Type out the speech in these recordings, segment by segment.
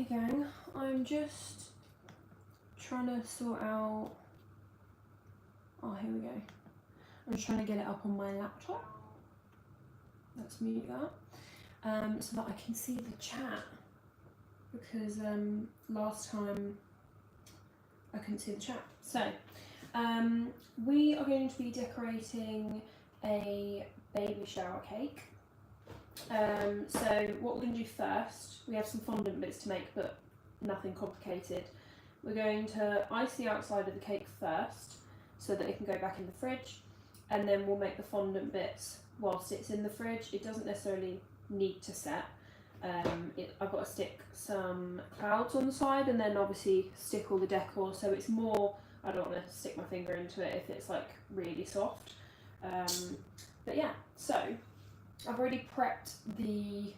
Hey gang, I'm just trying to sort out, oh here we go, I'm just trying to get it up on my laptop. Let's mute that, so that I can see the chat, because last time I couldn't see the chat. So we are going to be decorating a baby shower cake. So what we're going to do first, we have some fondant bits to make, but nothing complicated. We're going to ice the outside of the cake first, so that it can go back in the fridge, and then we'll make the fondant bits whilst it's in the fridge. It doesn't necessarily need to set. I've got to stick some clouds on the side, and then obviously stick all the decor, so it's more, I don't want to stick my finger into it if it's like really soft. But yeah, so I've already prepped the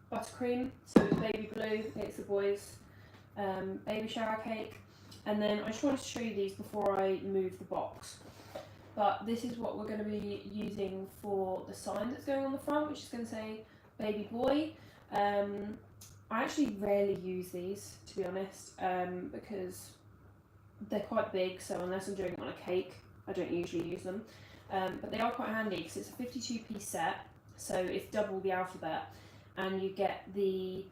buttercream, so it's baby blue, it's the boys' baby shower cake, and then I just wanted to show you these before I move the box. But this is what we're going to be using for the sign that's going on the front, which is going to say baby boy. I actually rarely use these, to be honest, because they're quite big, so unless I'm doing it on a cake, I don't usually use them. But they are quite handy because it's a 52-piece set. So it's double the alphabet, and you get the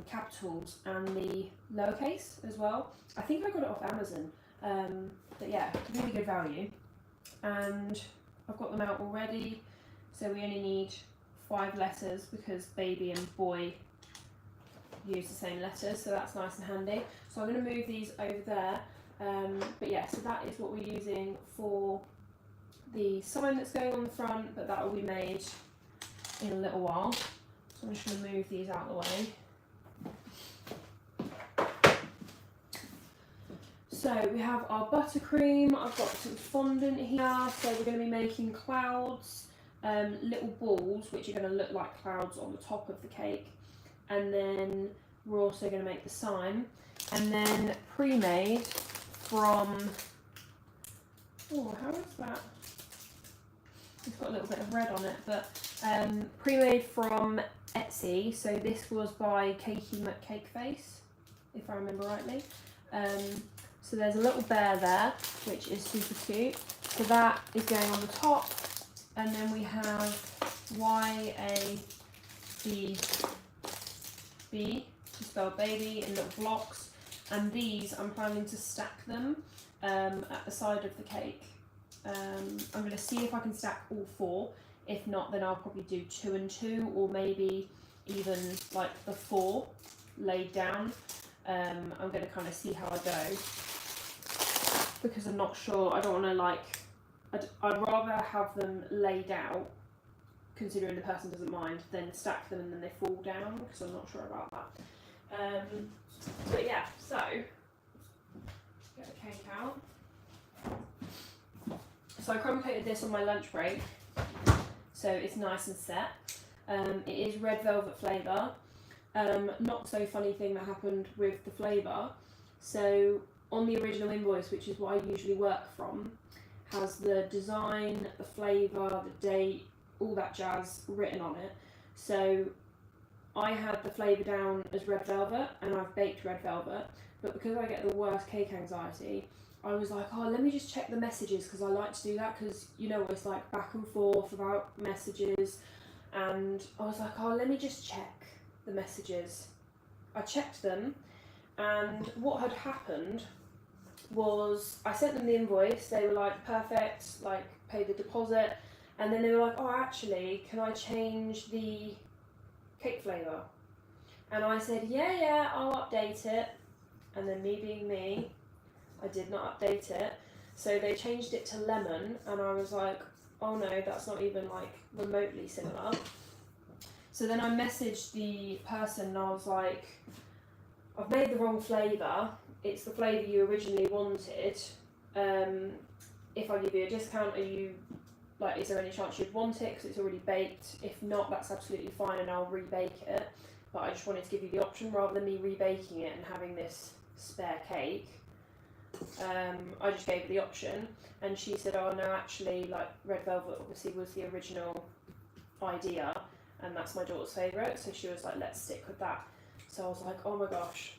capitals and the lowercase as well. I think I got it off Amazon, but yeah, really good value. And I've got them out already, so we only need 5 letters because baby and boy use the same letters, so that's nice and handy. So I'm going to move these over there, but yeah, so that is what we're using for the sign that's going on the front, but that will be made in a little while. So I'm just going to move these out of the way. So we have our buttercream, I've got some fondant here, so we're going to be making clouds, little balls which are going to look like clouds on the top of the cake, and then we're also going to make the sign, and then pre-made from, oh how is that? It's got a little bit of red on it, but pre-made from Etsy. So this was by Cakey McCakeface, if I remember rightly. So there's a little bear there, which is super cute. So that is going on the top, and then we have YABB to spell baby in little blocks, and these I'm planning to stack them at the side of the cake. I'm going to see if I can stack all 4. If not, then I'll probably do 2 and 2, or maybe even like the 4 laid down. I'm going to kind of see how I go, because I'm not sure. I don't want to like, I'd rather have them laid out, considering the person doesn't mind, than stack them and then they fall down, because I'm not sure about that. But yeah, so get the cake out. So I crumb coated this on my lunch break, so it's nice and set. It is red velvet flavour. Not so funny thing that happened with the flavour. So on the original invoice, which is what I usually work from, has the design, the flavour, the date, all that jazz written on it. So I had the flavour down as red velvet, and I've baked red velvet, but because I get the worst cake anxiety, I was like, oh, let me just check the messages, because I like to do that, because you know it's like back and forth about messages, and I was like, oh, let me just check the messages. I checked them, and what had happened was I sent them the invoice. They were like, perfect, like pay the deposit, and then they were like, oh, actually, can I change the cake flavour? And I said, yeah, I'll update it. And then me being me, I did not update it, so they changed it to lemon, and I was like, oh no, that's not even like remotely similar. So then I messaged the person and I was like, I've made the wrong flavour, it's the flavour you originally wanted. If I give you a discount, are you like, is there any chance you'd want it, because it's already baked? If not, that's absolutely fine, and I'll rebake it, but I just wanted to give you the option rather than me rebaking it and having this spare cake. I just gave her the option, and she said, oh no, actually, like red velvet obviously was the original idea, and that's my daughter's favourite, so she was like, let's stick with that. So I was like, oh my gosh,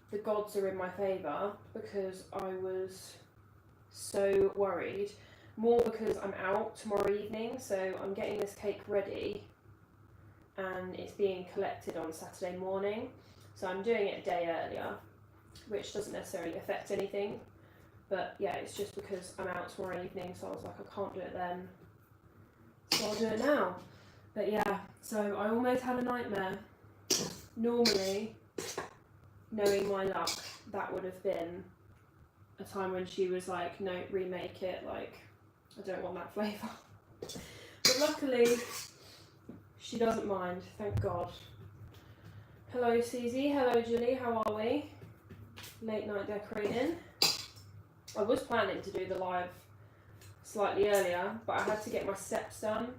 the gods are in my favour, because I was so worried. More because I'm out tomorrow evening, so I'm getting this cake ready and it's being collected on Saturday morning. So I'm doing it a day earlier, which doesn't necessarily affect anything. But yeah, it's just because I'm out tomorrow evening, so I was like, I can't do it then. So I'll do it now. But yeah, so I almost had a nightmare. Normally, knowing my luck, that would have been a time when she was like, no, remake it, like, I don't want that flavour. But luckily, she doesn't mind, thank God. Hello CZ, hello Julie, how are we? Late night decorating. I was planning to do the live slightly earlier, but I had to get my steps done.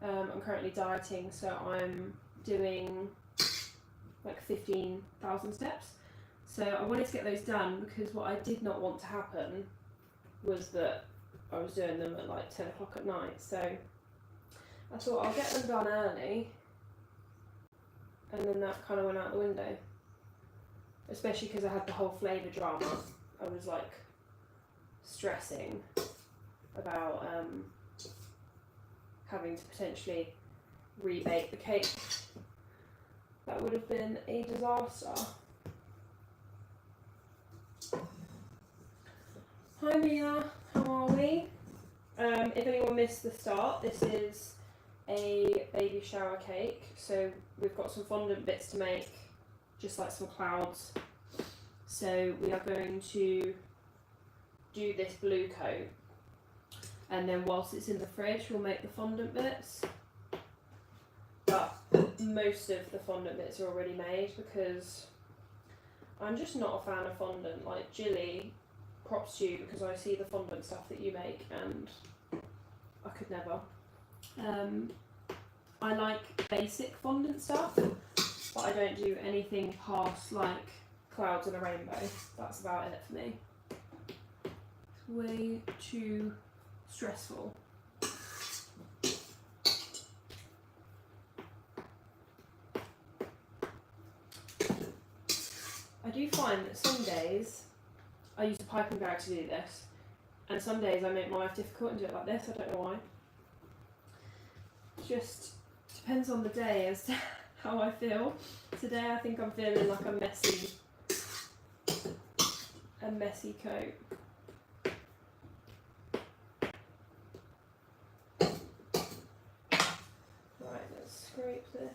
I'm currently dieting, so I'm doing like 15,000 steps. So I wanted to get those done because what I did not want to happen was that I was doing them at like 10 o'clock at night. So I thought I'll get them done early, and then that kind of went out the window. Especially because I had the whole flavour drama. I was like stressing about having to potentially rebake the cake. That would have been a disaster. Hi Mia, how are we? If anyone missed the start, this is a baby shower cake. So we've got some fondant bits to make, just like some clouds. So we are going to do this blue coat, and then whilst it's in the fridge we'll make the fondant bits. But most of the fondant bits are already made because I'm just not a fan of fondant. Like Jilly, props to you, because I see the fondant stuff that you make and I could never. I like basic fondant stuff, but I don't do anything past like clouds and a rainbow. That's about it for me. It's way too stressful. I do find that some days I use a piping bag to do this, and some days I make my life difficult and do it like this. I don't know why. It just depends on the day as to how I feel. Today I think I'm feeling like a messy coat. Right, let's scrape this.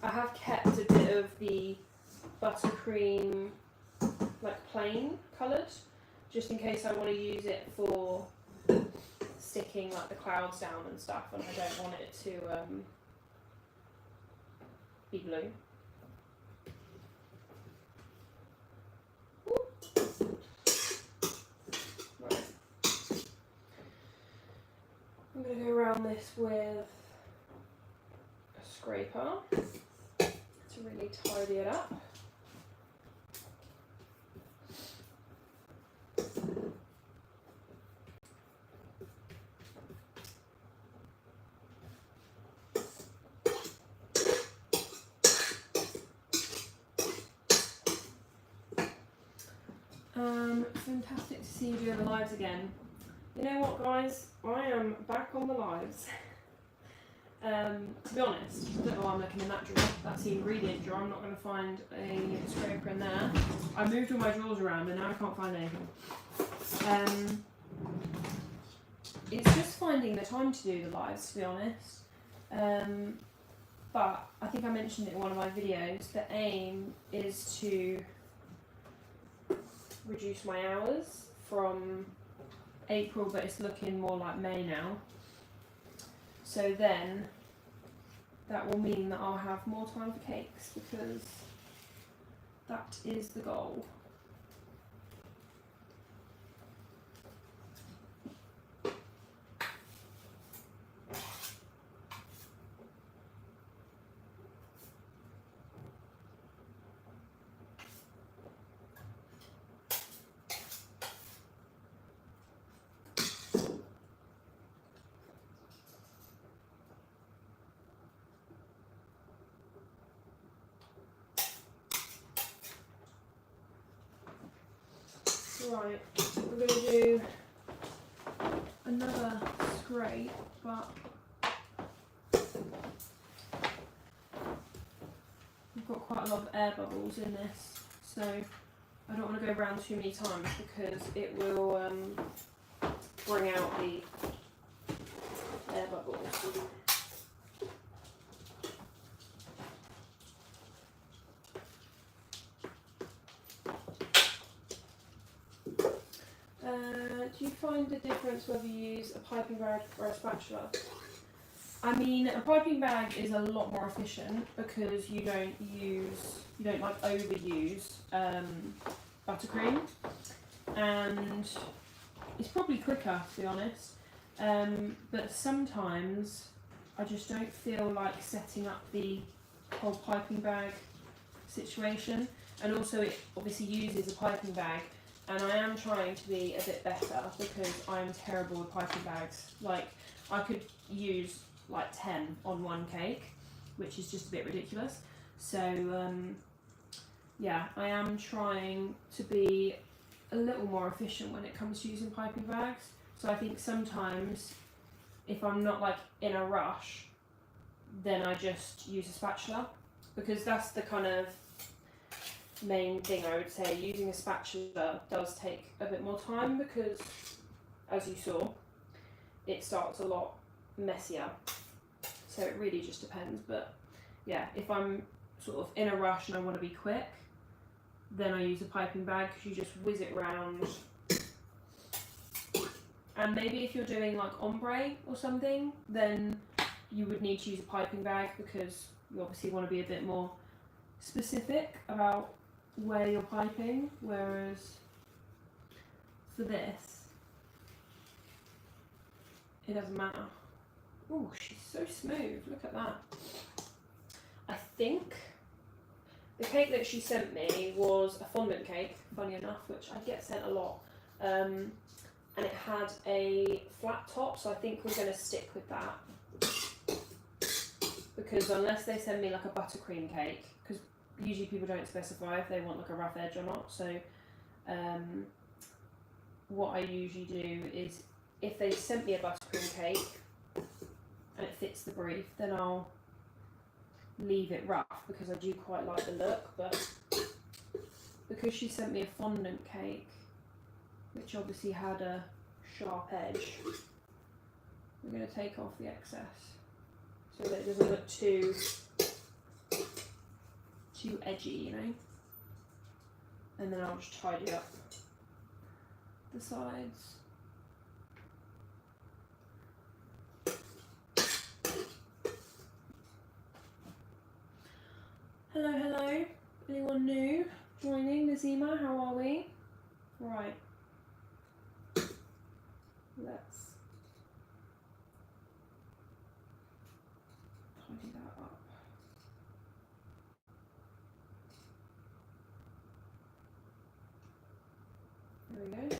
I have kept a bit of the buttercream, like plain coloured, just in case I want to use it for sticking like the clouds down and stuff, and I don't want it to be blue. Right. I'm going to go around this with a scraper to really tidy it up. Fantastic to see you doing the lives again. You know what, guys? I am back on the lives. To be honest, I don't know why I'm looking in that drawer. That's the ingredient drawer. I'm not going to find a scraper in there. I moved all my drawers around and now I can't find anything. It's just finding the time to do the lives, to be honest. But I think I mentioned it in one of my videos. The aim is to reduce my hours from April, but it's looking more like May now. So then that will mean that I'll have more time for cakes, because that is the goal. Right, we're going to do another scrape, but we've got quite a lot of air bubbles in this, so I don't want to go around too many times because it will bring out the air bubbles. Do you find the difference whether you use a piping bag or a spatula? I mean, a piping bag is a lot more efficient because you don't like overuse buttercream, and it's probably quicker, to be honest. But sometimes I just don't feel like setting up the whole piping bag situation, and also it obviously uses a piping bag. And I am trying to be a bit better because I'm terrible with piping bags. Like, I could use like 10 on one cake, which is just a bit ridiculous. So, yeah, I am trying to be a little more efficient when it comes to using piping bags. So I think sometimes if I'm not like in a rush, then I just use a spatula, because that's the kind of main thing I would say. Using a spatula does take a bit more time because, as you saw, it starts a lot messier, so it really just depends. But yeah, if I'm sort of in a rush and I want to be quick, then I use a piping bag because you just whiz it round. And maybe if you're doing like ombre or something, then you would need to use a piping bag because you obviously want to be a bit more specific about where you're piping, whereas for this, it doesn't matter. Oh, she's so smooth, look at that. I think the cake that she sent me was a fondant cake, funny enough, which I get sent a lot. And it had a flat top, so I think we're going to stick with that. Because unless they send me like a buttercream cake, because usually people don't specify if they want like a rough edge or not, so what I usually do is if they sent me a buttercream cake and it fits the brief, then I'll leave it rough because I do quite like the look. But because she sent me a fondant cake, which obviously had a sharp edge, we're going to take off the excess so that it doesn't look too edgy, you know. And then I'll just tidy up the sides. Hello, hello. Anyone new joining? Nazima, how are we? Right. Let's tidy that up. There we go.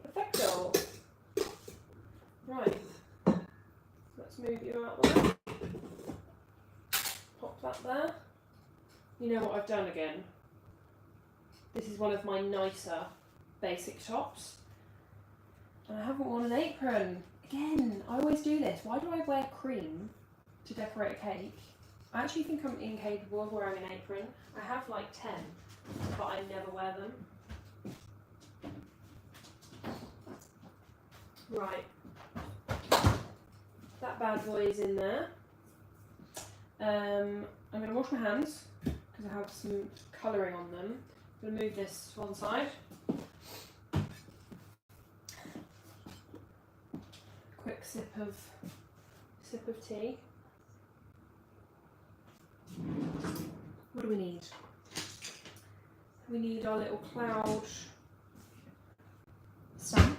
Perfecto. Right. Let's move you out there. Pop that there. You know what I've done again? This is one of my nicer basic tops. And I haven't worn an apron. Again, I always do this. Why do I wear cream to decorate a cake? I actually think I'm incapable of wearing an apron. I have like 10, but I never wear them. Right. That bad boy is in there. I'm going to wash my hands because I have some colouring on them. I'm going to move this to one side. Quick sip of tea. What do we need? We need our little cloud stamp,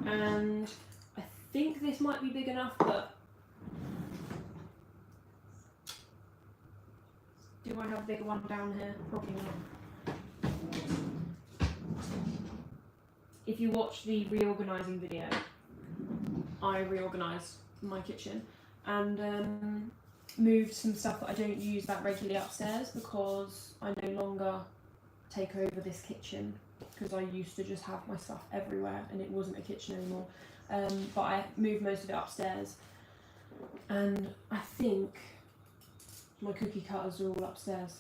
and I think this might be big enough, but do I have a bigger one down here? Probably not. if you watch the reorganising video, I reorganised my kitchen and moved some stuff that I don't use that regularly upstairs because I no longer take over this kitchen, because I used to just have my stuff everywhere and it wasn't a kitchen anymore. But I moved most of it upstairs, and I think my cookie cutters are all upstairs.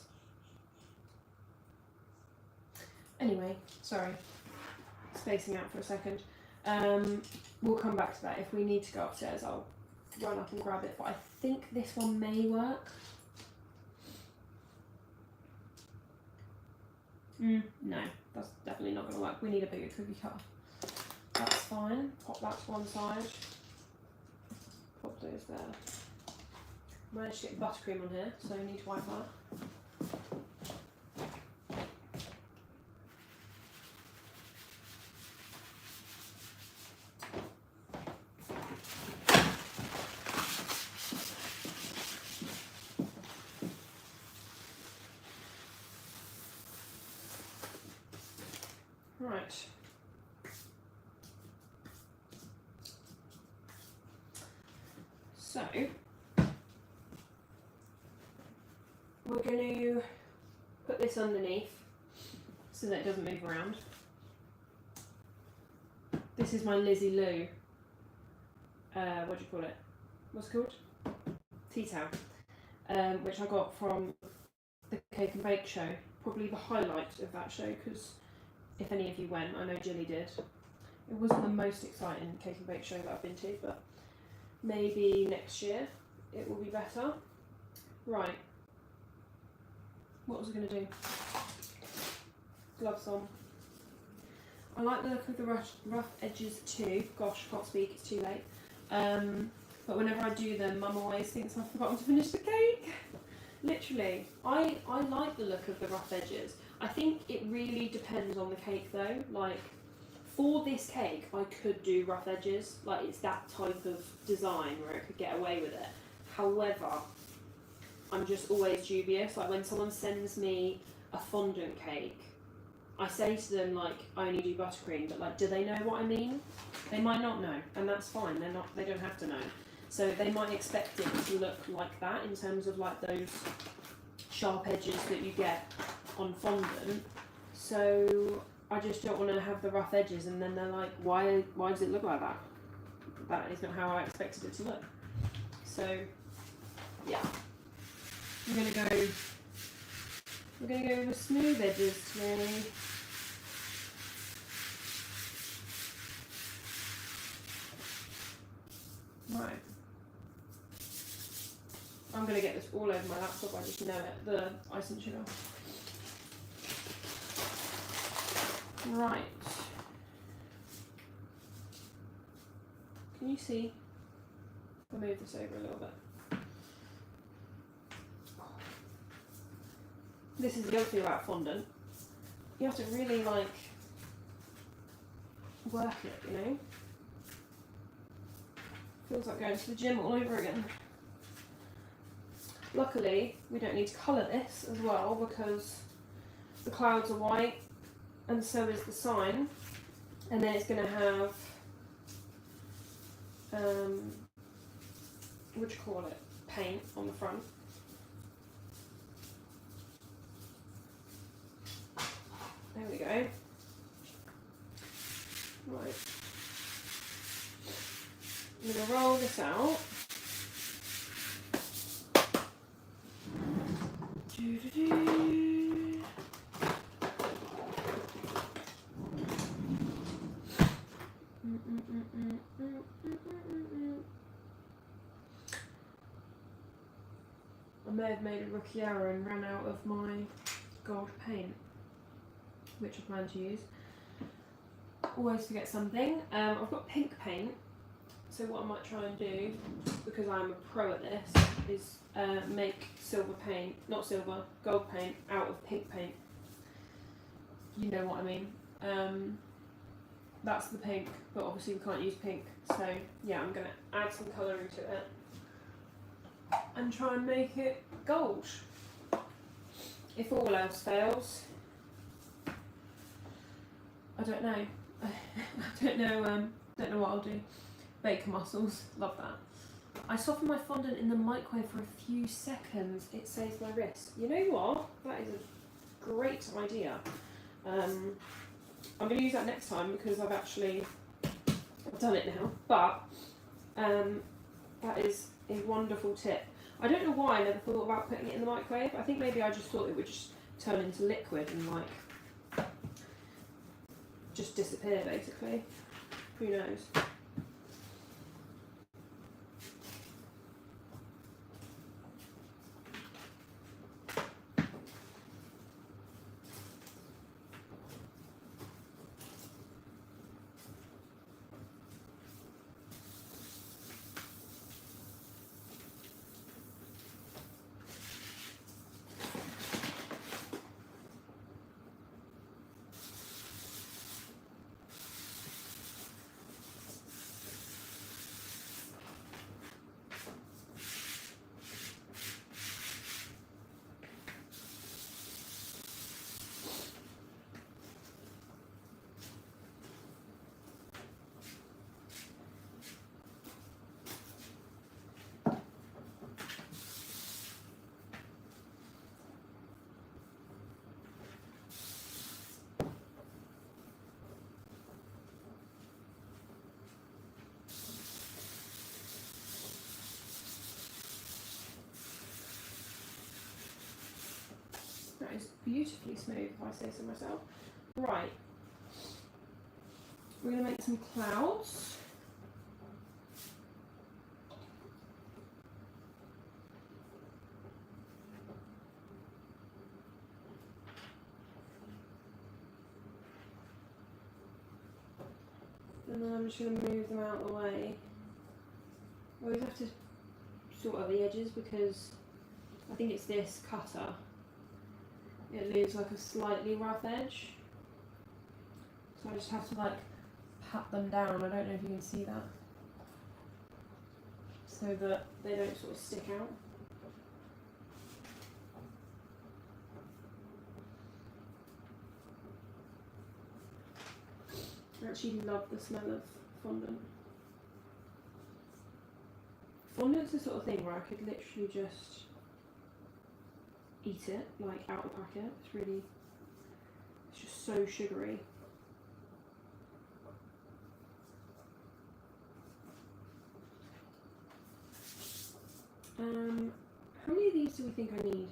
Anyway, sorry, spacing out for a second. We'll come back to that. If we need to go upstairs, I'll run up and grab it, but I think this one may work. No, that's definitely not going to work. We need a bigger cookie cutter. That's fine. Pop that to one side. Pop those there. Managed to get buttercream on here, so I need to wipe that. Right. So we're going to put this underneath so that it doesn't move around. This is my Lizzie Lou, what do you call it? What's it called? Tea towel, which I got from the Cake and Bake show. Probably the highlight of that show, because if any of you went, I know Jilly did. It wasn't the most exciting Cake and Bake show that I've been to, but maybe next year it will be better. Right. What was I going to do? Gloves on. I like the look of the rough edges too. Gosh, I can't speak, it's too late. But whenever I do them, Mum always thinks I've forgotten to finish the cake. Literally. I like the look of the rough edges. I think it really depends on the cake though. Like, for this cake, I could do rough edges. Like, it's that type of design where I could get away with it. However, I'm just always dubious. Like, when someone sends me a fondant cake, I say to them, like, I only do buttercream, but like, do they know what I mean? They might not know, and that's fine. They don't have to know. So they might expect it to look like that in terms of like those sharp edges that you get on fondant. So I just don't want to have the rough edges, and then they're like, why does it look like that? That is not how I expected it to look. So yeah, we're gonna go with smooth edges really. Right. I'm going to get this all over my laptop, I just know it, the icing sugar. Right. Can you see? I'll move this over a little bit. This is the other thing about fondant. You have to really, like, work it, you know? Feels like going to the gym all over again. Luckily, we don't need to colour this as well, because the clouds are white and so is the sign, and then it's going to have what do you call it, paint on the front. There we go. Right, I'm going to roll this out. I may have made a rookie error and ran out of my gold paint, which I plan to use. Always forget something. I've got pink paint, so what I might try and do, because I'm a pro at this, is make silver paint, not silver, gold paint out of pink paint. You know what I mean. That's the pink, but obviously we can't use pink, so yeah, I'm going to add some colouring to it and try and make it gold. If all else fails, I don't know. don't know what I'll do. Bacon mussels, love that. I soften my fondant in the microwave for a few seconds. It saves my wrist. You know what? That is a great idea. I'm going to use that next time because I've done it now. But that is a wonderful tip. I don't know why I never thought about putting it in the microwave. I think maybe I just thought it would just turn into liquid and like just disappear basically. Who knows? That is beautifully smooth, if I say so myself. Right, we're going to make some clouds. And then I'm just going to move them out of the way. I always have to sort out the edges because I think it's this cutter. It leaves like a slightly rough edge. So I just have to like pat them down. I don't know if you can see that. So that they don't sort of stick out. I actually love the smell of fondant. Fondant's the sort of thing where I could literally just eat it, like out of the packet. It's just so sugary. How many of these do we think I need?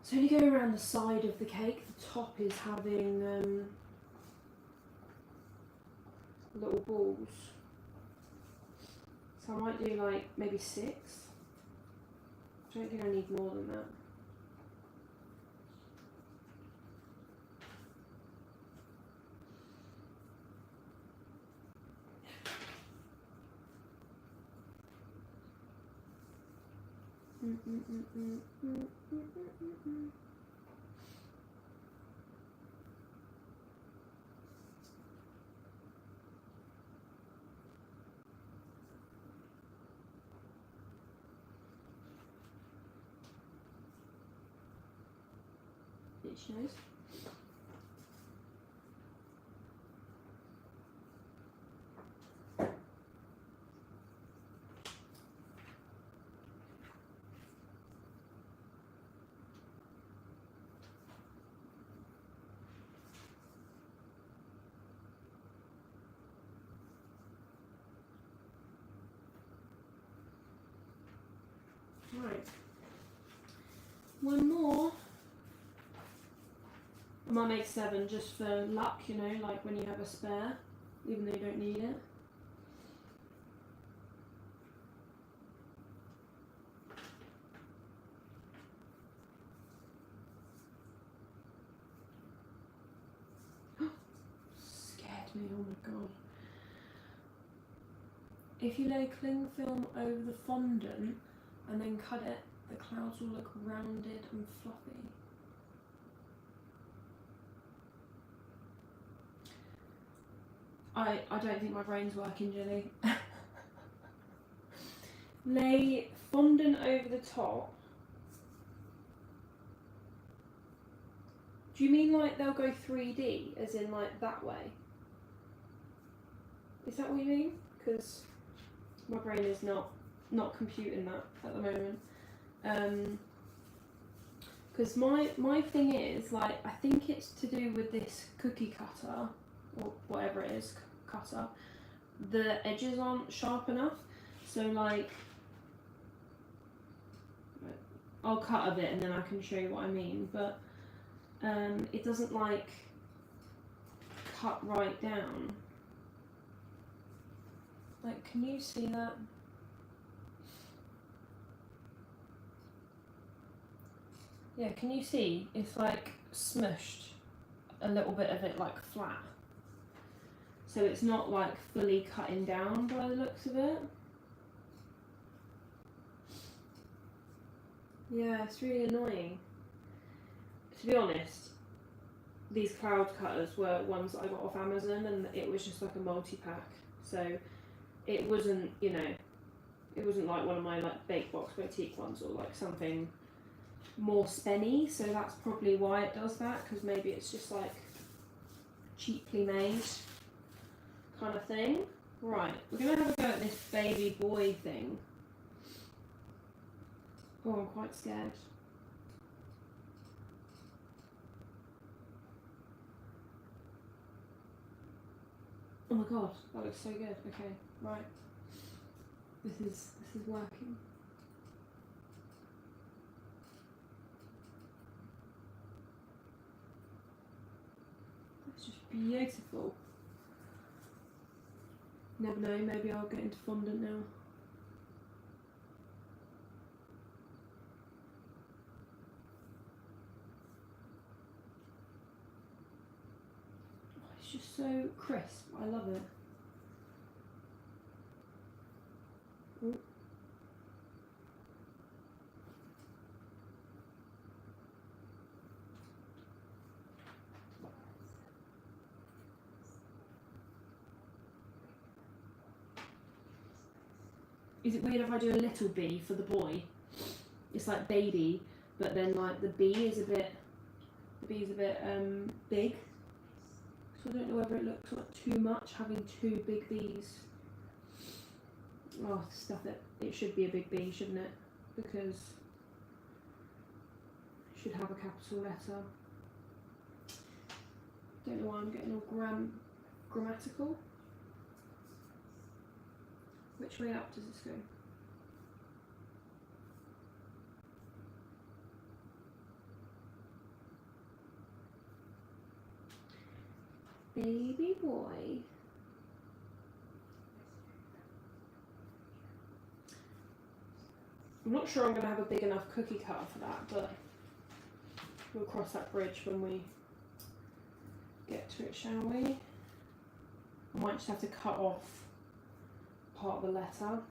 So only go around the side of the cake. The top is having little balls. So I might do like maybe 6. I don't think I need more than that. Each nose. Right. One more. I might make 7 just for luck, you know, like when you have a spare, even though you don't need it. Scared me, oh my god. If you lay cling film over the fondant and then cut it, the clouds will look rounded and fluffy. I don't think my brain's working, Jilly. Lay fondant over the top. Do Do you mean like they'll go 3D, as in like that way? Is that what you mean? Because my brain is not computing that at the moment. Because my thing is, like, I think it's to do with this cookie cutter, or whatever it is, cutter. The edges aren't sharp enough, so like, I'll cut a bit and then I can show you what I mean, but it doesn't like cut right down. Like, can you see that? Yeah, can you see? It's like smushed a little bit of it, like flat. So it's not like fully cutting down by the looks of it. Yeah, it's really annoying. To be honest, these cloud cutters were ones that I got off Amazon, and it was just like a multi-pack. So it wasn't, you know, it wasn't like one of my like Bake Box boutique ones or like something more spenny. So that's probably why it does that, because maybe it's just like cheaply made kind of thing. Right, we're gonna have a go at this baby boy thing. Oh, I'm quite scared. Oh my god, that looks so good. Okay, right. This is working. It's just beautiful. Never know, maybe I'll get into fondant now. Oh, it's just so crisp. I love it. Ooh. Is it weird if I do a little B for the boy? It's like baby, but then like the B is a bit big. So I don't know whether it looks like too much having two big B's. Oh, stuff it. It should be a big B, shouldn't it? Because it should have a capital letter. Don't know why I'm getting all grammatical. Which way up does this go? Baby boy. I'm not sure I'm going to have a big enough cookie cutter for that, but we'll cross that bridge when we get to it, shall we? I might just have to cut off part of the letter.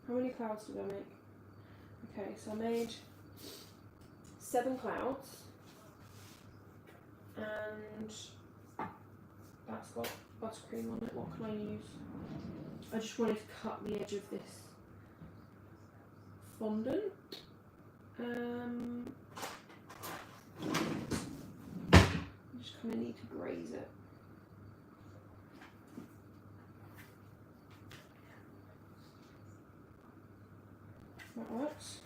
How many clouds did I make? Okay, so I made 7 clouds, and that's got buttercream on it. What can I use? I just wanted to cut the edge of this fondant. Just kind of need to graze it. That works.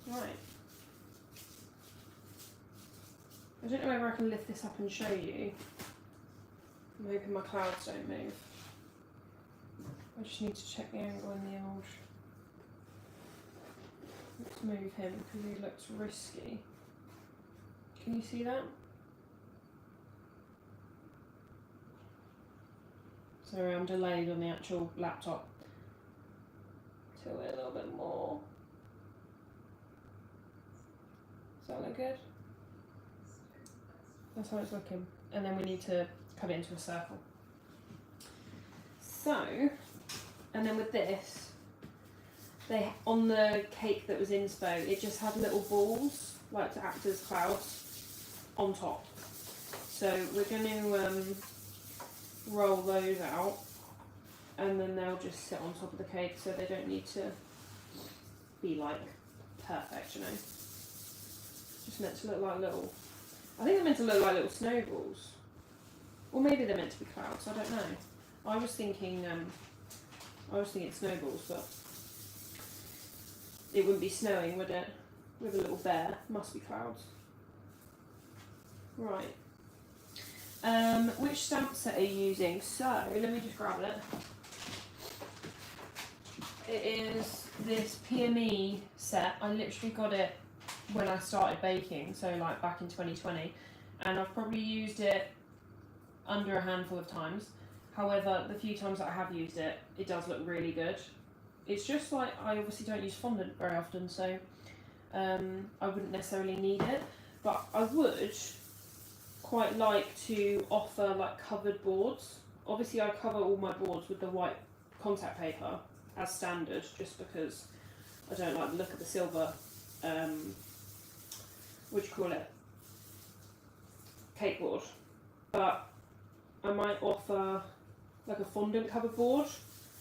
Right. I don't know whether I can lift this up and show you. I'm hoping my clouds don't move. I just need to check the angle in the old. Let's move him because he looks risky. Can you see that? Sorry, I'm delayed on the actual laptop. Tilt it a little bit more. Does that look good? That's how it's looking. And then we need to cut it into a circle. So, and then with this, they on the cake that was inspo, it just had little balls, like to act as clouds, on top. So we're going to roll those out, and then they'll just sit on top of the cake, so they don't need to be like perfect, you know. Just meant to look like little, I think they're meant to look like little snowballs, or maybe they're meant to be clouds. I don't know. I was thinking snowballs, but it wouldn't be snowing, would it? With a little bear, must be clouds. Right. Which stamp set are you using? So let me just grab it. It is this PME set. I literally got it when I started baking, so like back in 2020, and I've probably used it under a handful of times. However, the few times that I have used it, it does look really good. It's just like, I obviously don't use fondant very often, so I wouldn't necessarily need it, but I would quite like to offer like covered boards. Obviously I cover all my boards with the white contact paper as standard, just because I don't like the look of the silver, what do you call it, cake board. But I might offer like a fondant cover board,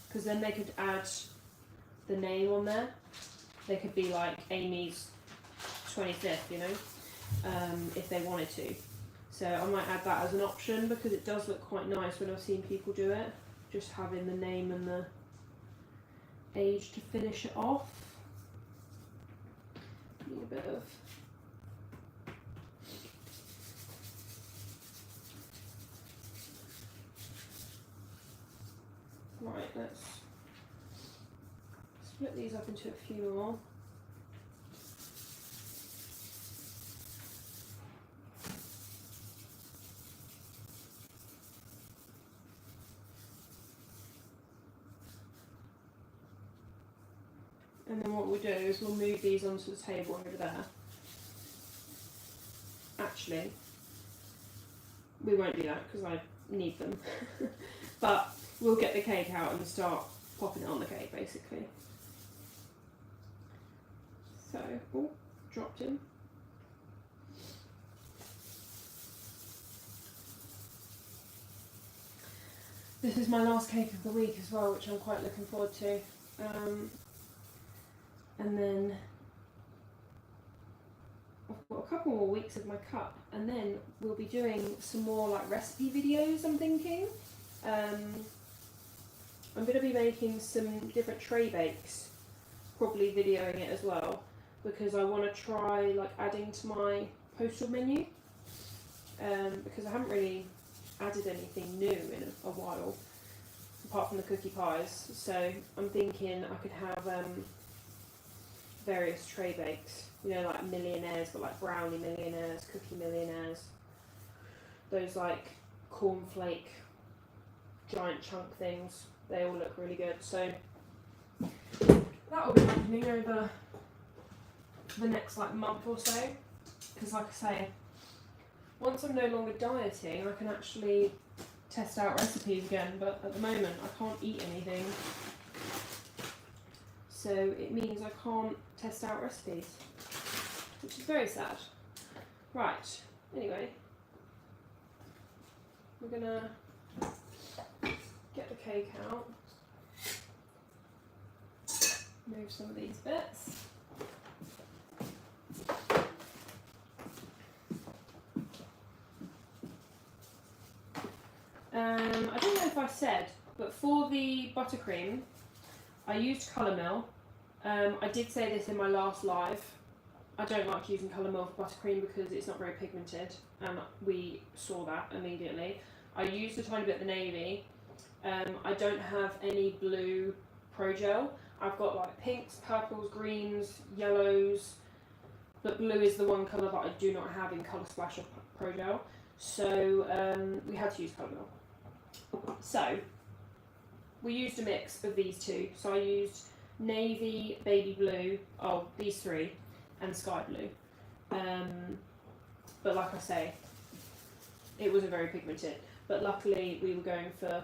because then they could add the name on there. They could be like Amy's 25th, you know, if they wanted to. So I might add that as an option, because it does look quite nice when I've seen people do it, just having the name and the age to finish it off. Need a bit of right, let's split these up into a few more. And then what we'll do is we'll move these onto the table over there. Actually, we won't do that because I need them. But we'll get the cake out and start popping it on the cake, basically. So, oh, dropped in. This is my last cake of the week as well, which I'm quite looking forward to. And then I've got a couple more weeks of my cup, and then we'll be doing some more like recipe videos, I'm thinking. I'm going to be making some different tray bakes, probably videoing it as well, because I want to try like adding to my postal menu, because I haven't really added anything new in a while, apart from the cookie pies. So I'm thinking I could have various tray bakes, you know, like millionaires, but like brownie millionaires, cookie millionaires, those like cornflake giant chunk things. They all look really good. So that will be happening over the next like month or so, because like I say, once I'm no longer dieting, I can actually test out recipes again, but at the moment I can't eat anything, so it means I can't test out recipes, which is very sad. Right, anyway, we're gonna get the cake out, move some of these bits. I don't know if I said, but for the buttercream, I used colour mill. I did say this in my last live. I don't like using colour mill for buttercream because it's not very pigmented, and we saw that immediately. I used a tiny bit of the navy. I don't have any blue Pro Gel. I've got like pinks, purples, greens, yellows, but blue is the one colour that I do not have in Colour Splash or Pro Gel. So we had to use colour mill. So we used a mix of these two. So I used navy, baby blue, these three, and sky blue. But like I say, it wasn't very pigmented. But luckily we were going for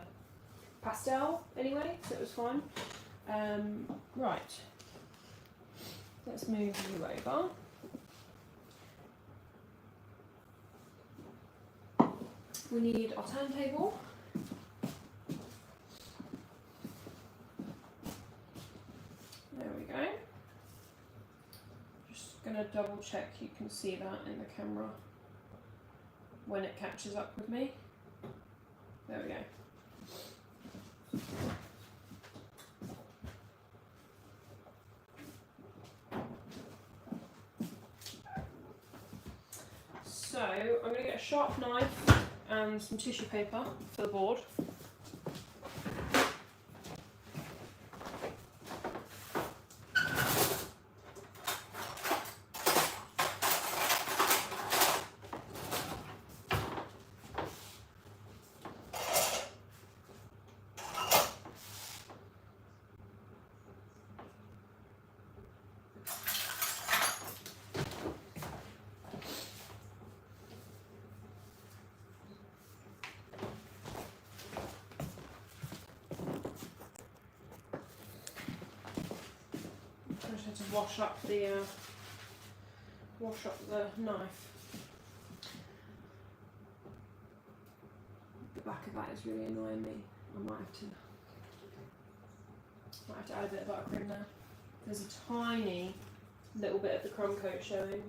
pastel anyway, so it was fine. Right, let's move you over. We need our turntable. going to double check you can see that in the camera when it catches up with me. There we go. So I'm going to get a sharp knife and some tissue paper for the board. I just had to wash up the knife. The back of that is really annoying me. I might have to add a bit of buttercream there. There's a tiny little bit of the crumb coat showing.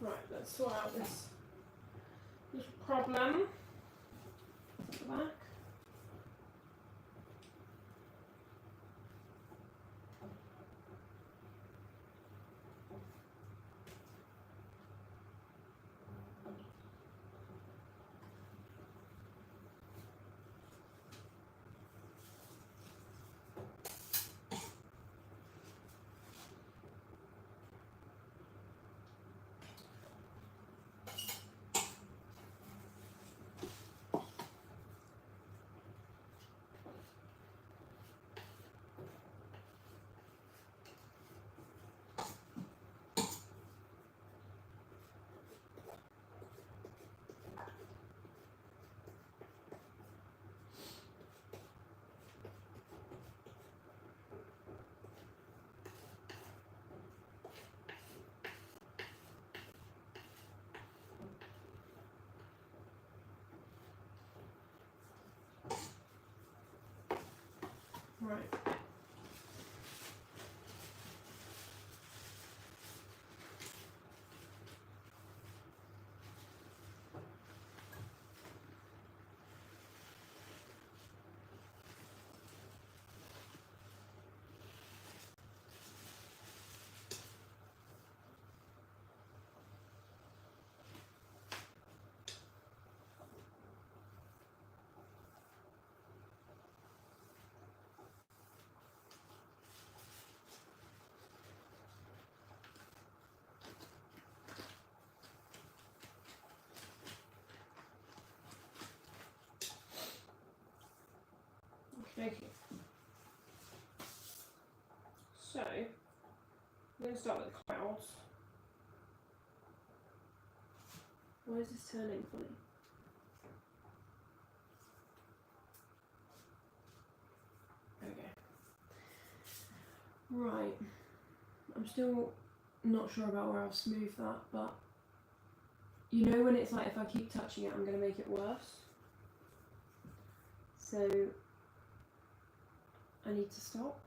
Right, let's sort out this little problem at the back. Right. Okay. So, I'm going to start with the clouds. Why is this turning funny? Okay. Right. I'm still not sure about where I've smoothed that, but you know when it's like if I keep touching it I'm going to make it worse? So I need to stop.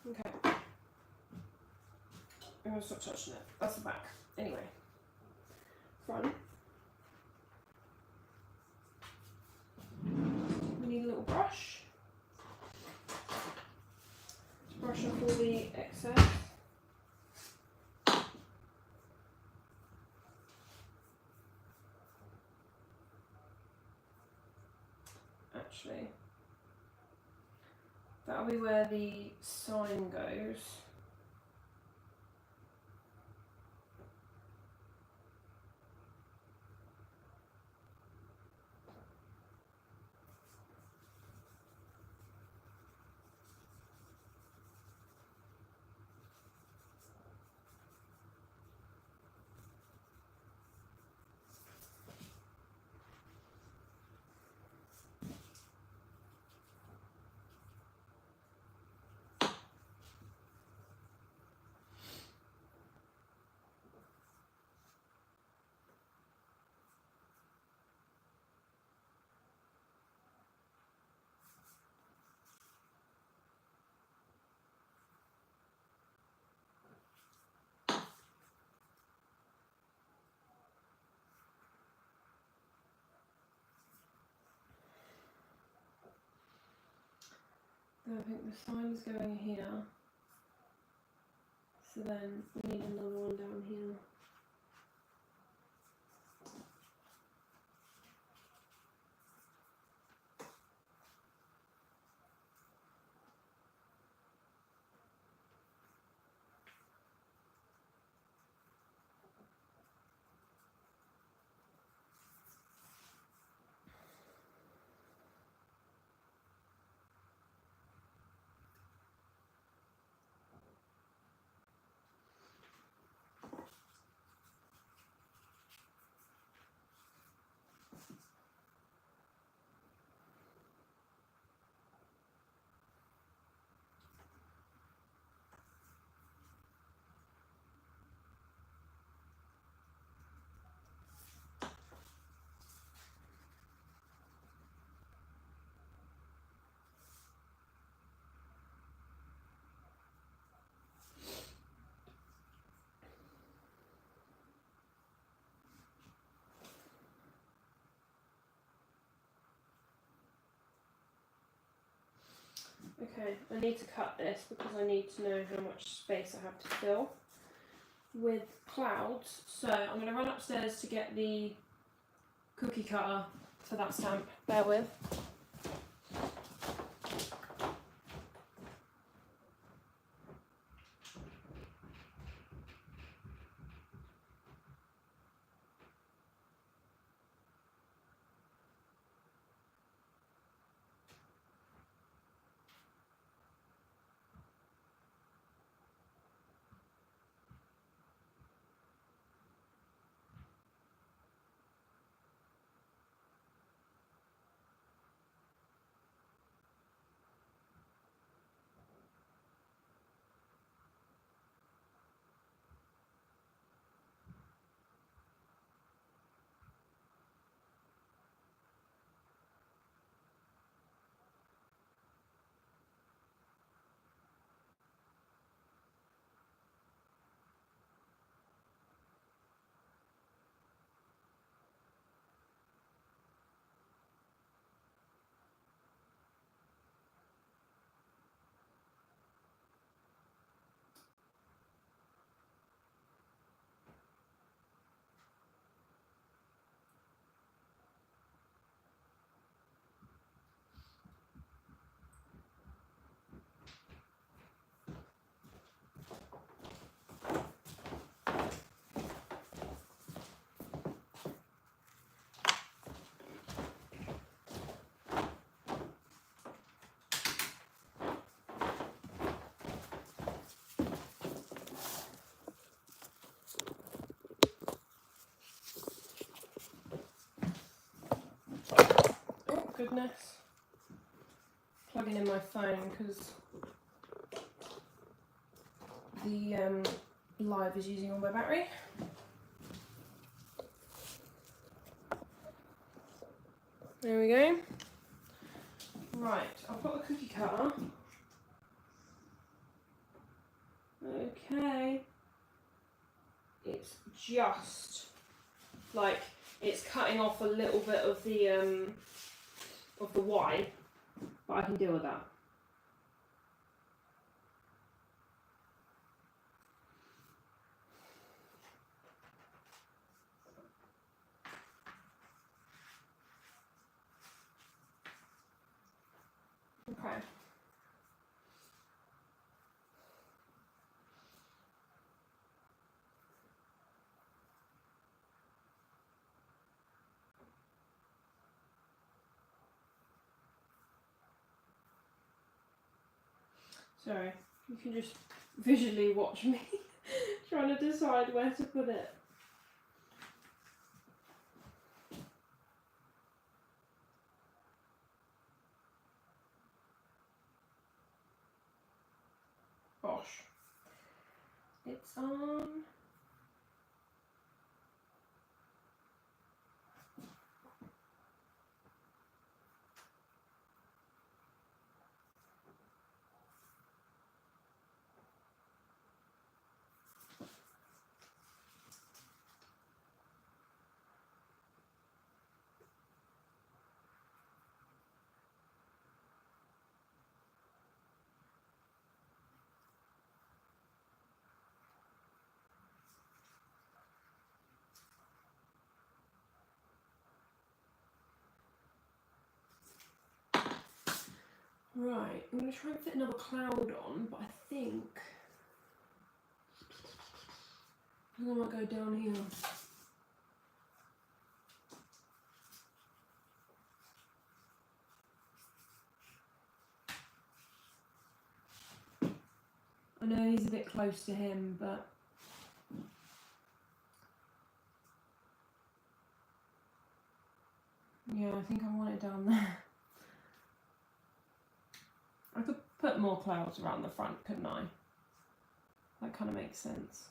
Okay. I'm going to stop touching it. That's the back. Anyway. Front. We need a little brush. actually. That'll be where the sign goes. I think the sign's going here, so then we need another one down here. Okay, I need to cut this because I need to know how much space I have to fill with clouds. So I'm going to run upstairs to get the cookie cutter for that stamp. Bear with. Goodness. Plugging in my phone because the live is using all my battery. There we go. Right, I've got the cookie cutter. Okay. It's just like it's cutting off a little bit of the Y, but I can deal with that. Okay. Sorry, you can just visually watch me trying to decide where to put it. Gosh. It's on. Right, I'm going to try and fit another cloud on, but I think I might go down here. I know he's a bit close to him, but yeah, I think I want it down there. I could put more clouds around the front, couldn't I? That kind of makes sense.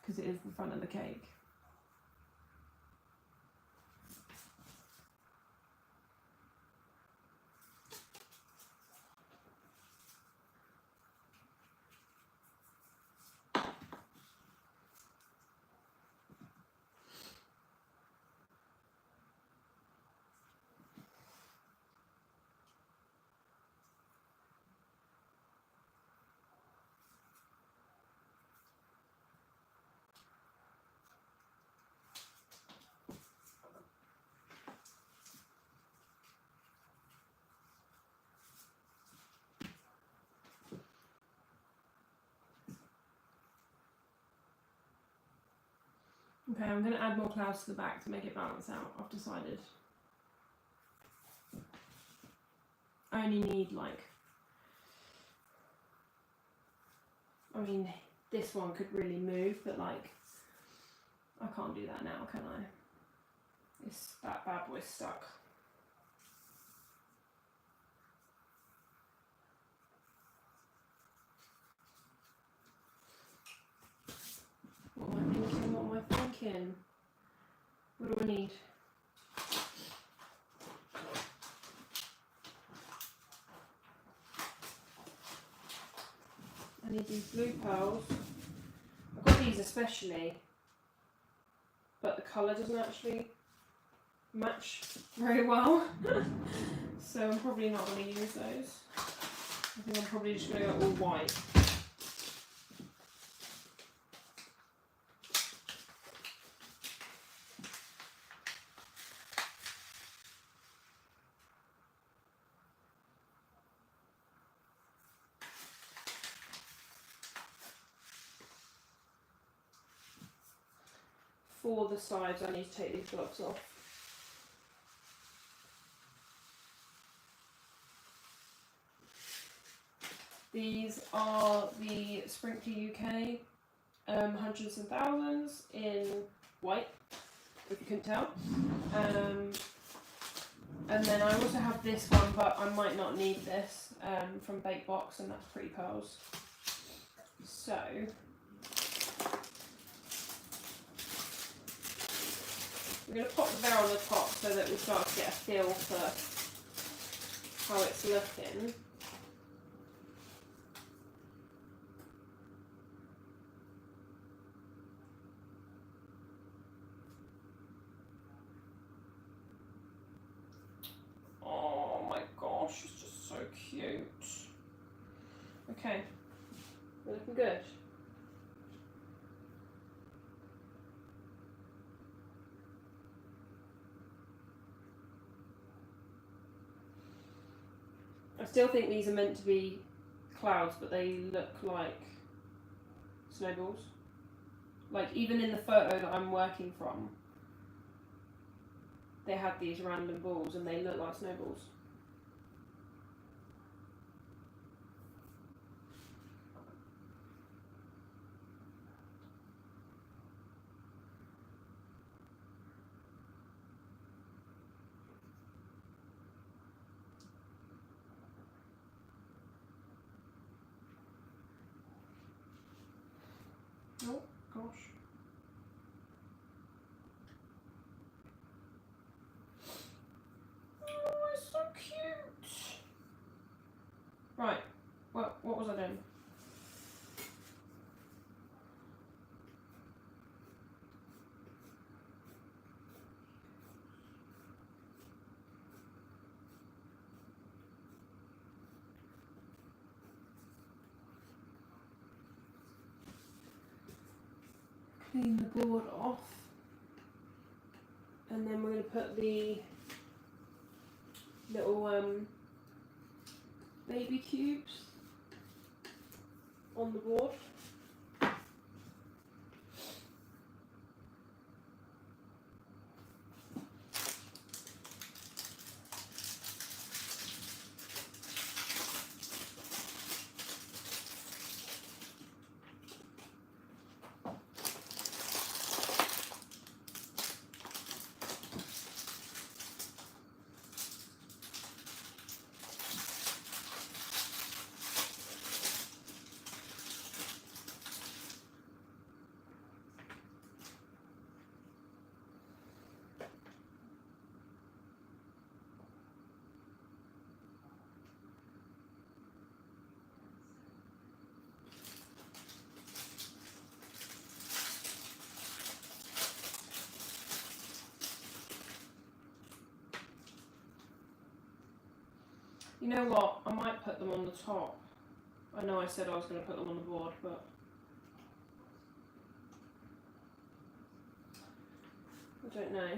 Because it is the front of the cake. Okay, I'm going to add more clouds to the back to make it balance out, I've decided. I only need like, I mean, this one could really move, but like, I can't do that now, can I? That bad boy's stuck. What am I thinking? What am I thinking? What do I need? I need these blue pearls. I've got these especially, but the colour doesn't actually match very well. So I'm probably not going to use those. I think I'm probably just going to go all white. For the sides, I need to take these gloves off. These are the Sprinkler UK hundreds and thousands in white, if you couldn't tell. And then I also have this one, but I might not need this, from Bake Box, and that's Pretty Pearls. So we're going to pop the bear on the top so that we start to get a feel for how it's looking. Oh my gosh, it's just so cute. Okay, we're looking good. I still think these are meant to be clouds, but they look like snowballs. Like, even in the photo that I'm working from, they had these random balls and they look like snowballs. Oh, gosh. Oh, it's so cute. Right, well, what was I doing? Clean the board off. And then we're going to put the little baby cubes on the board. You know what, I might put them on the top. I know I said I was going to put them on the board, but I don't know.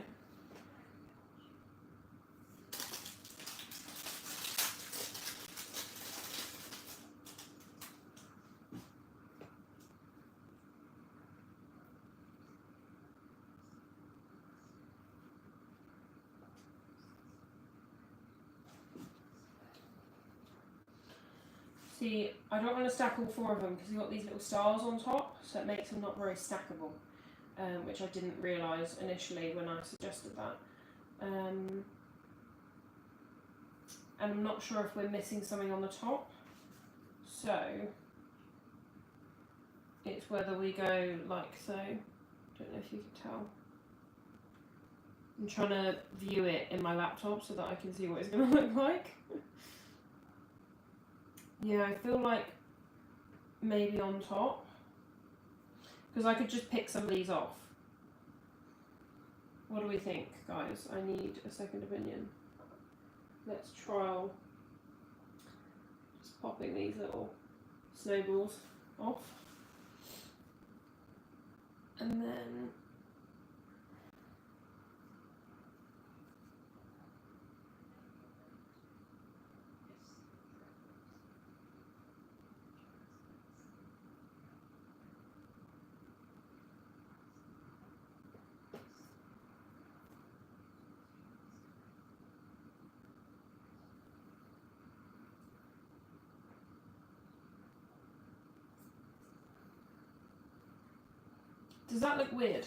See, I don't want to stack all four of them because you've got these little stars on top, so it makes them not very stackable, which I didn't realise initially when I suggested that. And I'm not sure if we're missing something on the top, so it's whether we go like so. Don't know if you can tell. I'm trying to view it in my laptop so that I can see what it's going to look like. Yeah, I feel like maybe on top, because I could just pick some of these off. What do we think, guys? I need a second opinion. Let's trial just popping these little snowballs off. And then does that look weird?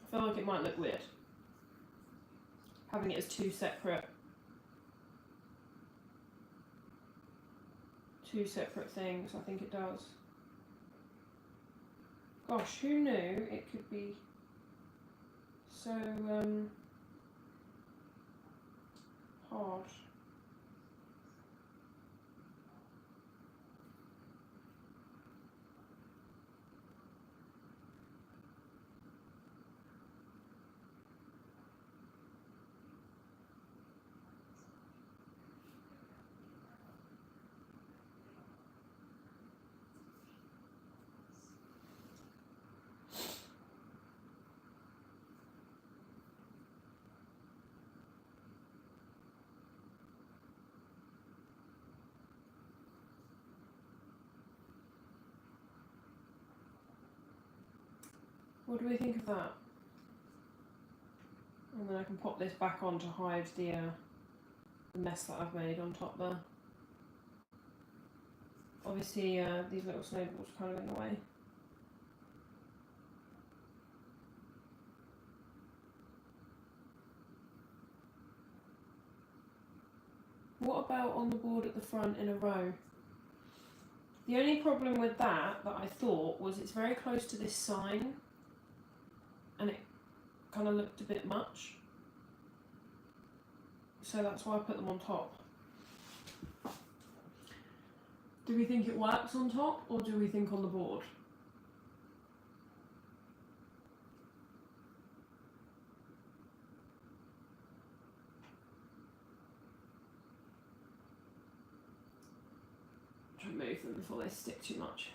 I feel like it might look weird. Having it as two separate things, I think it does. Gosh, who knew it could be so hard. What do we think of that? And then I can pop this back on to hide the mess that I've made on top there. Obviously, these little snowballs are kind of in the way. What about on the board at the front in a row? The only problem with that I thought was it's very close to this sign and it kind of looked a bit much. So that's why I put them on top. Do we think it works on top or do we think on the board? Try and move them before they stick too much.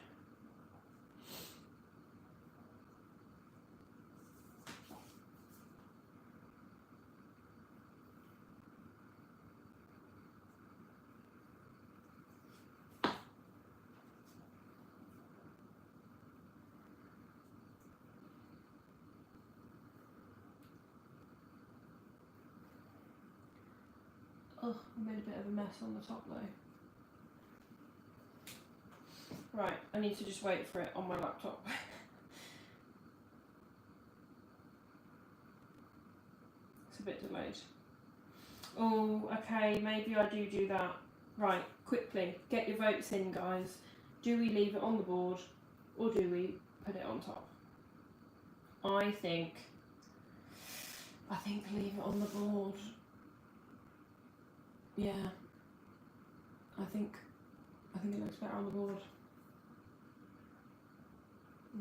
Oh, I made a bit of a mess on the top though. Right, I need to just wait for it on my laptop. It's a bit delayed. Oh, okay, maybe I do that. Right, quickly, get your votes in, guys. Do we leave it on the board or do we put it on top? I think leave it on the board. Yeah, I think it looks better on the board.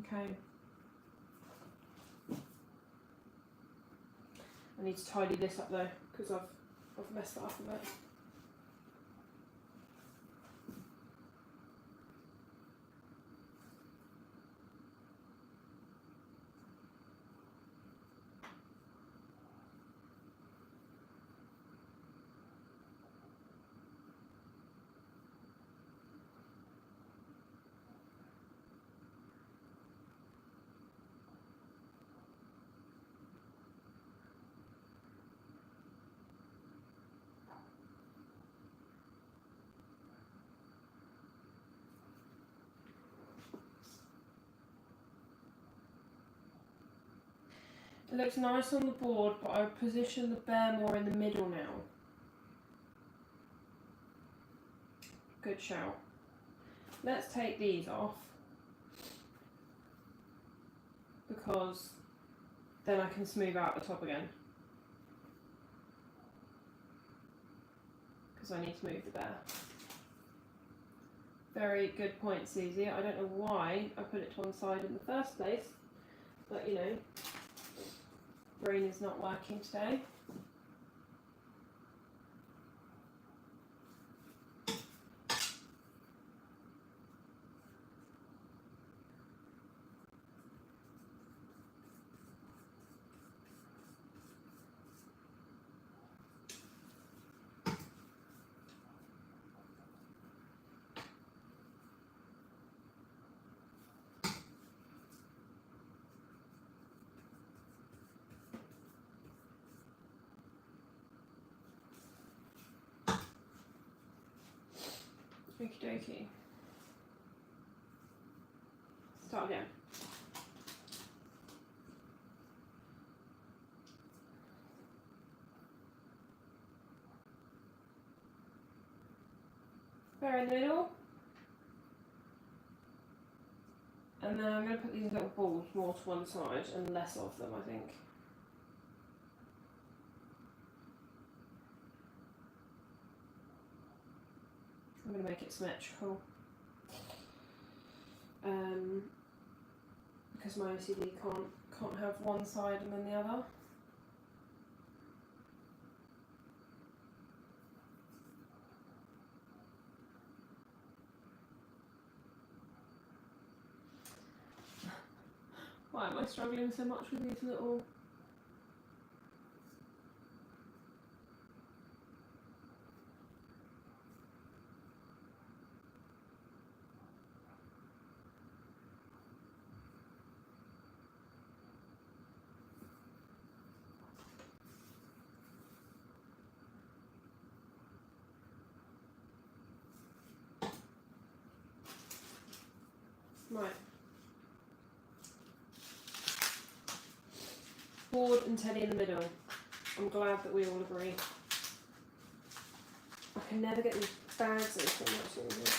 Okay. I need to tidy this up though, because I've messed that up a bit. It looks nice on the board, but I would position the bear more in the middle now. Good shout. Let's take these off, because then I can smooth out the top again. Because I need to move the bear. Very good point, Susie. I don't know why I put it to one side in the first place, but you know, brain is not working today. Okie dokie. Start again. Bear in the middle. And then I'm going to put these little balls more to one side and less of them, I think. I'm going to make it symmetrical. Because my OCD can't have one side and then the other. Why am I struggling so much with these little... Right. Board and Teddy in the middle. I'm glad that we all agree. I can never get these bags open, that's really good.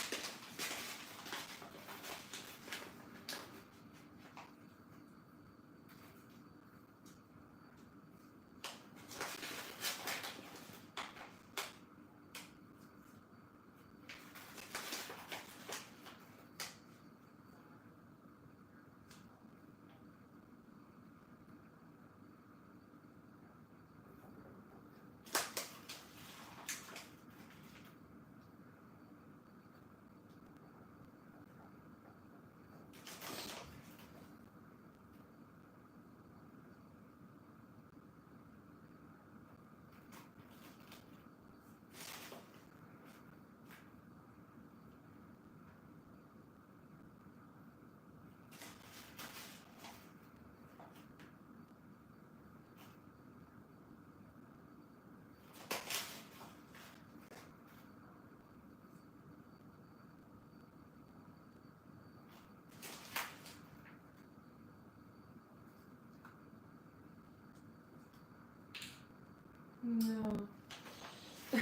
No. I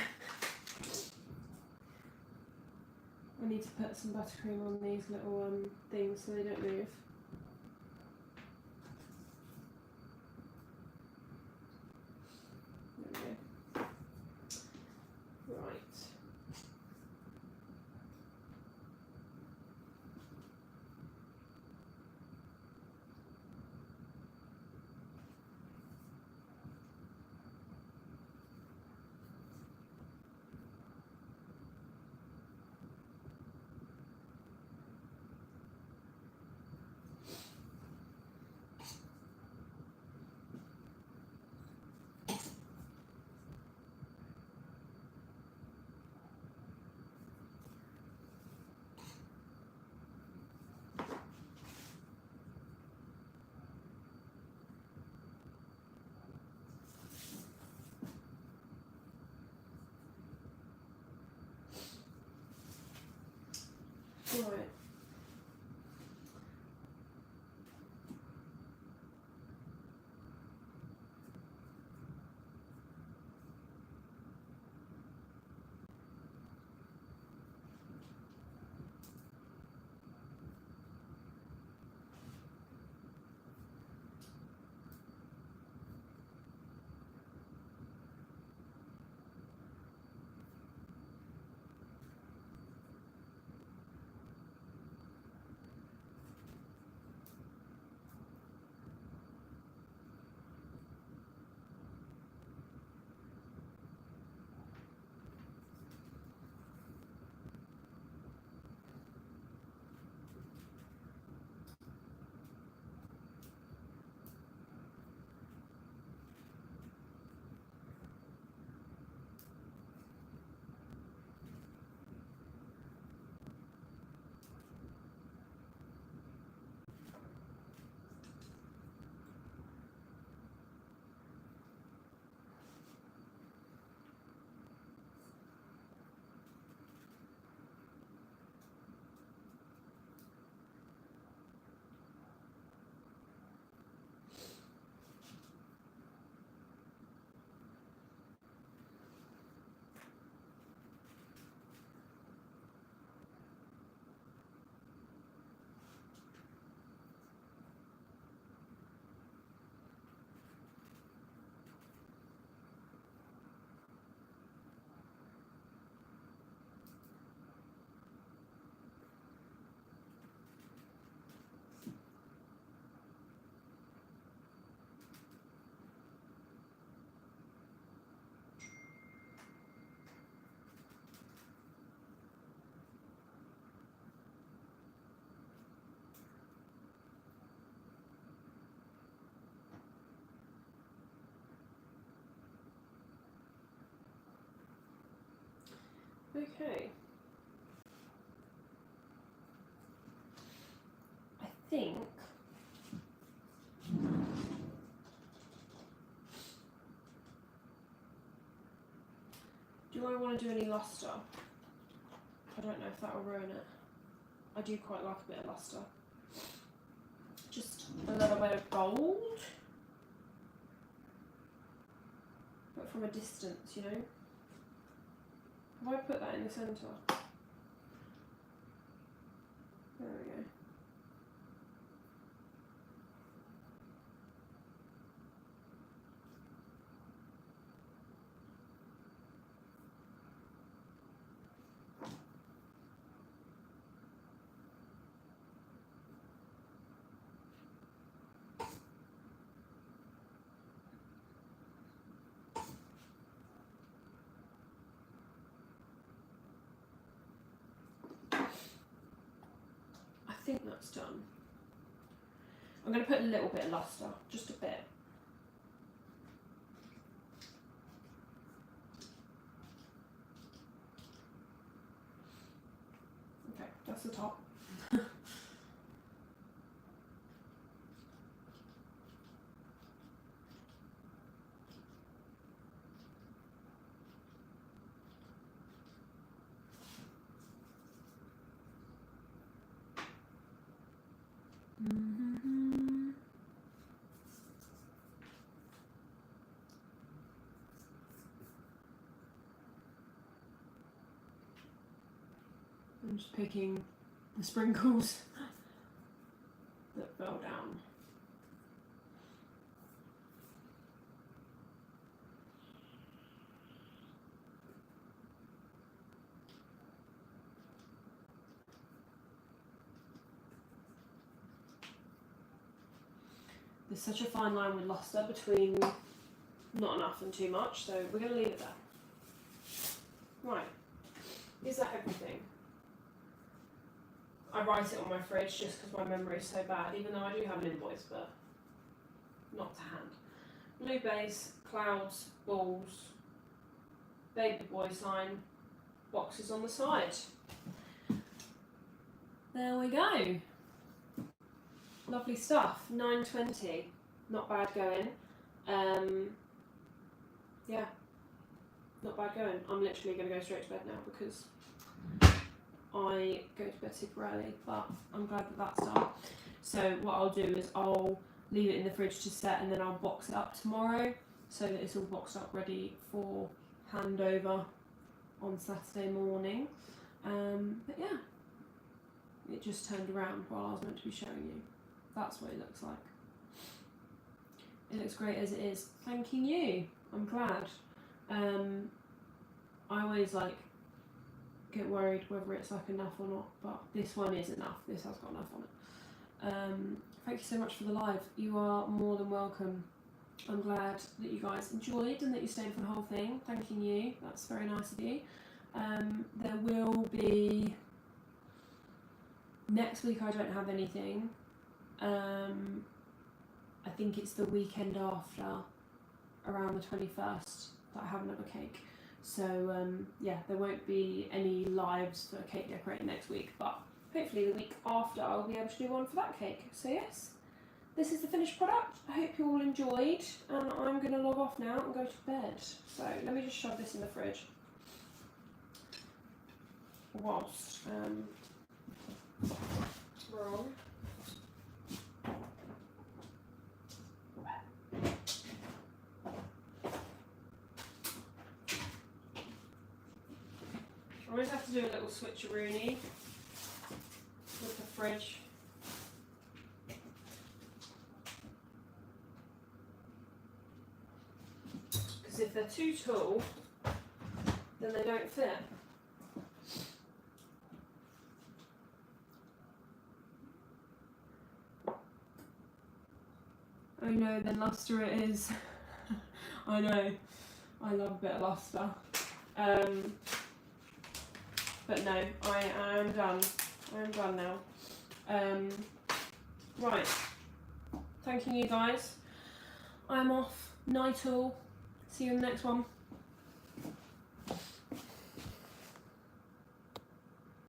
need to put some buttercream on these little things so they don't move. There we go. Right. Right. Okay. I think do I want to do any luster? I don't know if that will ruin it. I do quite like a bit of lustre. Just a little bit of gold, but from a distance, you know. Have I put that in the centre? There we go. I think that's done. I'm going to put a little bit of lustre, just a bit. Okay, that's the top. I'm just picking the sprinkles that fell down. There's such a fine line with lustre between not enough and too much, so we're going to leave it there. Right, is that everything? I write it on my fridge just because my memory is so bad, even though I do have an invoice, but not to hand. Blue base, clouds, balls, baby boy sign, boxes on the side. There we go. Lovely stuff. 9:20, not bad going. Yeah, not bad going. I'm literally going to go straight to bed now because I go to bed super early, but I'm glad that that's done. So what I'll do is I'll leave it in the fridge to set, and then I'll box it up tomorrow so that it's all boxed up ready for handover on Saturday morning. But yeah, it just turned around while I was meant to be showing you. That's what it looks like. It looks great as it is. Thanking you. I'm glad. I always get worried whether it's enough or not, but this one is enough. This has got enough on it. Thank you so much for the live. You are more than welcome. I'm glad that you guys enjoyed and that you stayed for the whole thing. Thanking you. That's very nice of you. There will be next week. I don't have anything. I think it's the weekend after, around the 21st, that I have another cake. So yeah, there won't be any lives for cake decorating next week, but hopefully the week after I'll be able to do one for that cake. So yes, this is the finished product. I hope you all enjoyed, and I'm going to log off now and go to bed. So let me just shove this in the fridge whilst we're on. I always have to do a little switcheroony with the fridge. Because if they're too tall, then they don't fit. Oh no, then lustre it is. I know. I love a bit of lustre. But no, I am done. I am done now. Right. Thanking you guys. I'm off. Night all. See you in the next one.